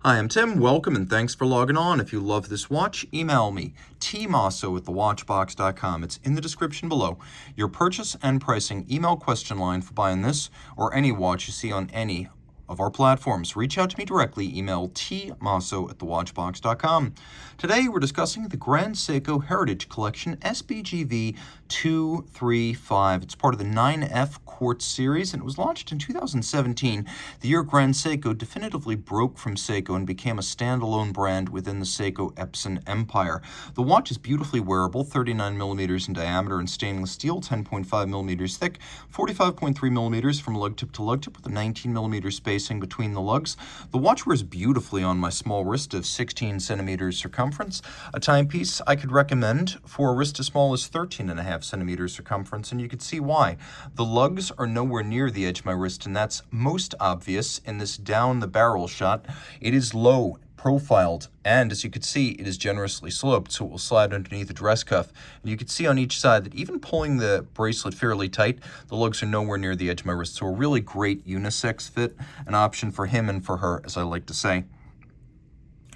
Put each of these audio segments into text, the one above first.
Hi, I'm Tim. Welcome and thanks for logging on. If you love this watch, email me, tmosso@thewatchbox.com. It's in the description below. Your purchase and pricing email question line for buying this or any watch you see on any of our platforms. Reach out to me directly. Email tmosso@thewatchbox.com. Today we're discussing the Grand Seiko Heritage Collection SBGV235. It's part of the 9F Quartz series, and it was launched in 2017, the year Grand Seiko definitively broke from Seiko and became a standalone brand within the Seiko Epson empire. The watch is beautifully wearable, 39 millimeters in diameter in stainless steel, 10.5 millimeters thick, 45.3 millimeters from lug tip to lug tip with a 19 millimeter spacing between the lugs. The watch wears beautifully on my small wrist of 16 centimeters circumference. A timepiece I could recommend for a wrist as small as 13.5 centimeters circumference, and you can see why. The lugs are nowhere near the edge of my wrist, and that's most obvious in this down the barrel shot. It is low profiled, and as you can see, it is generously sloped, so it will slide underneath the dress cuff. And you can see on each side that even pulling the bracelet fairly tight, the lugs are nowhere near the edge of my wrist. So a really great unisex fit, an option for him and for her, as I like to say.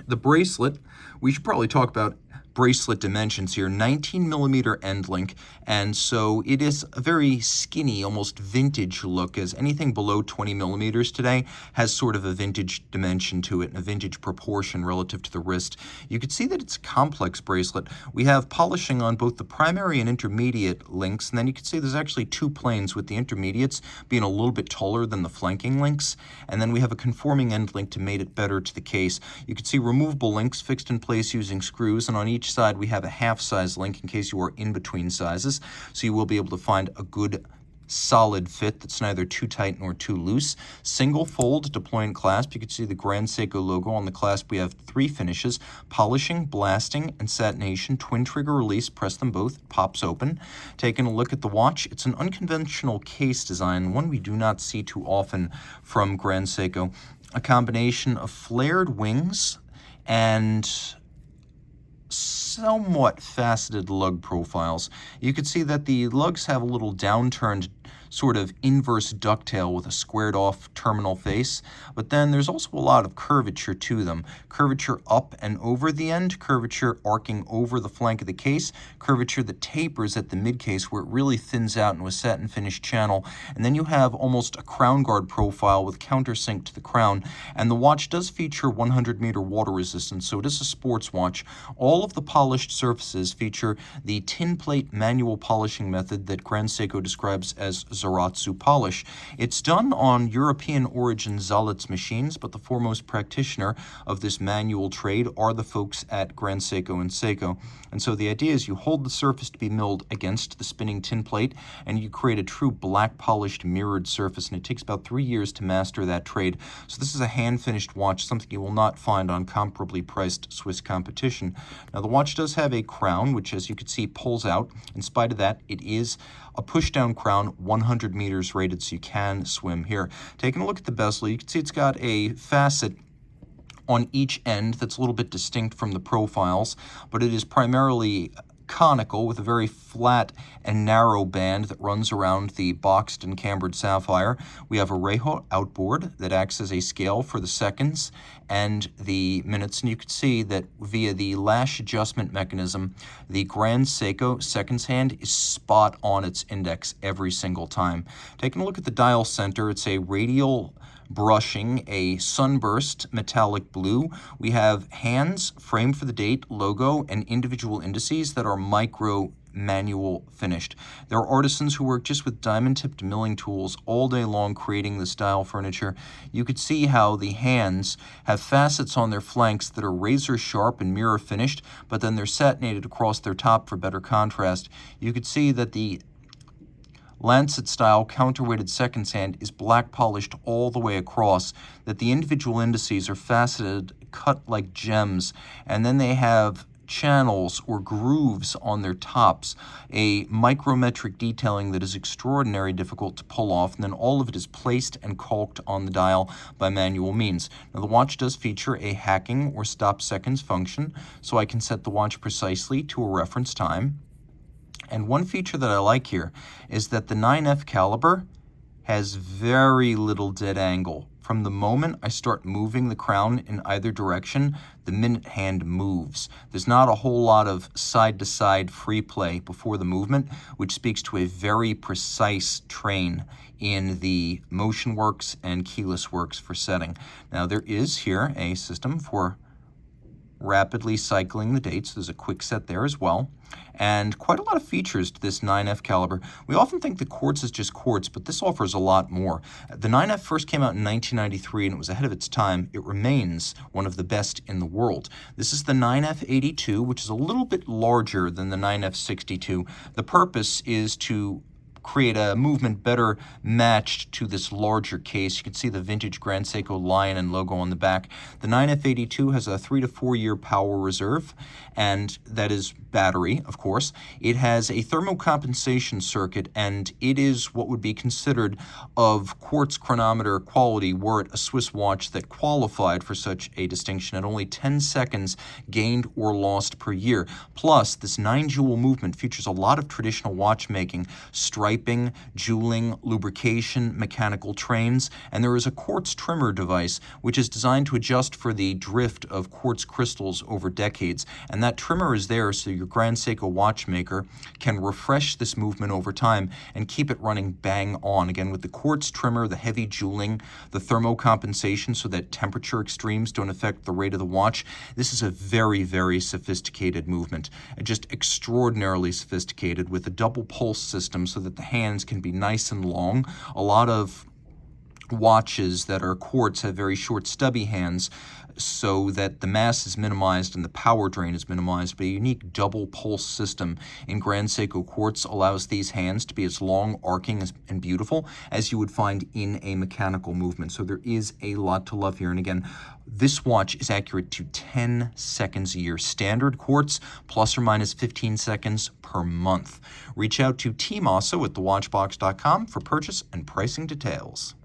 The bracelet, we should probably talk about bracelet dimensions here. 19 millimeter end link, and so it is a very skinny, almost vintage look, as anything below 20 millimeters today has sort of a vintage dimension to it and a vintage proportion relative to the wrist. You can see that it's a complex bracelet. We have polishing on both the primary and intermediate links, and then you can see there's actually two planes, with the intermediates being a little bit taller than the flanking links, and then we have a conforming end link to mate it better to the case. You can see removable links fixed in place using screws, and on each side we have a half size link in case you are in between sizes, so you will be able to find a good solid fit that's neither too tight nor too loose. Single fold deploying clasp. You can see the Grand Seiko logo on the clasp. We have three finishes: polishing, blasting, and satination. Twin trigger release, press them both, pops open. Taking a look at the watch, it's an unconventional case design, one we do not see too often from Grand Seiko. A combination of flared wings and somewhat faceted lug profiles. You can see that the lugs have a little downturned sort of inverse ducktail with a squared off terminal face, but then there's also a lot of curvature to them. Curvature up and over the end, curvature arcing over the flank of the case, curvature that tapers at the mid case where it really thins out into a satin finished channel, and then you have almost a crown guard profile with countersink to the crown. And the watch does feature 100-meter water resistance, so it is a sports watch. All of the polished surfaces feature the tin plate manual polishing method that Grand Seiko describes as Zaratsu polish. It's done on European origin Zalitz machines, but the foremost practitioner of this manual trade are the folks at Grand Seiko and Seiko. And so the idea is you hold the surface to be milled against the spinning tin plate, and you create a true black polished mirrored surface, and it takes about 3 years to master that trade. So this is a hand-finished watch, something you will not find on comparably priced Swiss competition. Now the watch does have a crown, which as you can see pulls out. In spite of that, it is a push-down crown, 100 meters rated, so you can swim here. Taking a look at the bezel, you can see it's got a facet on each end that's a little bit distinct from the profiles, but it is primarily conical with a very flat and narrow band that runs around the boxed and cambered sapphire. We have a Reho outboard that acts as a scale for the seconds and the minutes, and you can see that via the lash adjustment mechanism, the Grand Seiko seconds hand is spot on its index every single time. Taking a look at the dial center, it's a radial brushing, a sunburst metallic blue. We have hands, frame for the date, logo, and individual indices that are micro manual finished. There are artisans who work just with diamond-tipped milling tools all day long creating this style furniture. You could see how the hands have facets on their flanks that are razor sharp and mirror finished, but then they're satinated across their top for better contrast. You could see that the Lancet style counterweighted seconds hand is black polished all the way across, that the individual indices are faceted, cut like gems, and then they have channels or grooves on their tops, a micrometric detailing that is extraordinarily difficult to pull off, and then all of it is placed and caulked on the dial by manual means. Now the watch does feature a hacking or stop seconds function, so I can set the watch precisely to a reference time. And one feature that I like here is that the 9F caliber has very little dead angle From the moment I start moving the crown in either direction, the minute hand moves. There's not a whole lot of side-to-side free play before the movement, which speaks to a very precise train in the motion works and keyless works for setting. Now there is here a system for rapidly cycling the dates. There's a quick set there as well, and quite a lot of features to this 9F caliber. We often think the quartz is just quartz, but this offers a lot more. The 9F first came out in 1993 and it was ahead of its time. It remains one of the best in the world. This is the 9F82, which is a little bit larger than the 9F62. The purpose is to create a movement better matched to this larger case. You can see the vintage Grand Seiko lion and logo on the back. The 9F82 has a 3 to 4 year power reserve, and that is battery, of course. It has a thermocompensation circuit, and it is what would be considered of quartz chronometer quality were it a Swiss watch that qualified for such a distinction at only 10 seconds gained or lost per year. Plus, this 9-jewel movement features a lot of traditional watchmaking, striping, jeweling, lubrication, mechanical trains, and there is a quartz trimmer device which is designed to adjust for the drift of quartz crystals over decades. And that trimmer is there so your Grand Seiko watchmaker can refresh this movement over time and keep it running bang on. Again, with the quartz trimmer, the heavy jeweling, the thermocompensation so that temperature extremes don't affect the rate of the watch, this is a very, very sophisticated movement. Just extraordinarily sophisticated, with a double pulse system so that the hands can be nice and long. A lot of watches that are quartz have very short stubby hands so that the mass is minimized and the power drain is minimized, but a unique double pulse system in Grand Seiko quartz allows these hands to be as long, arcing, and beautiful as you would find in a mechanical movement. So there is a lot to love here. And again, this watch is accurate to 10 seconds a year. Standard quartz, plus or minus 15 seconds per month. Reach out to Team Mosso at thewatchbox.com for purchase and pricing details.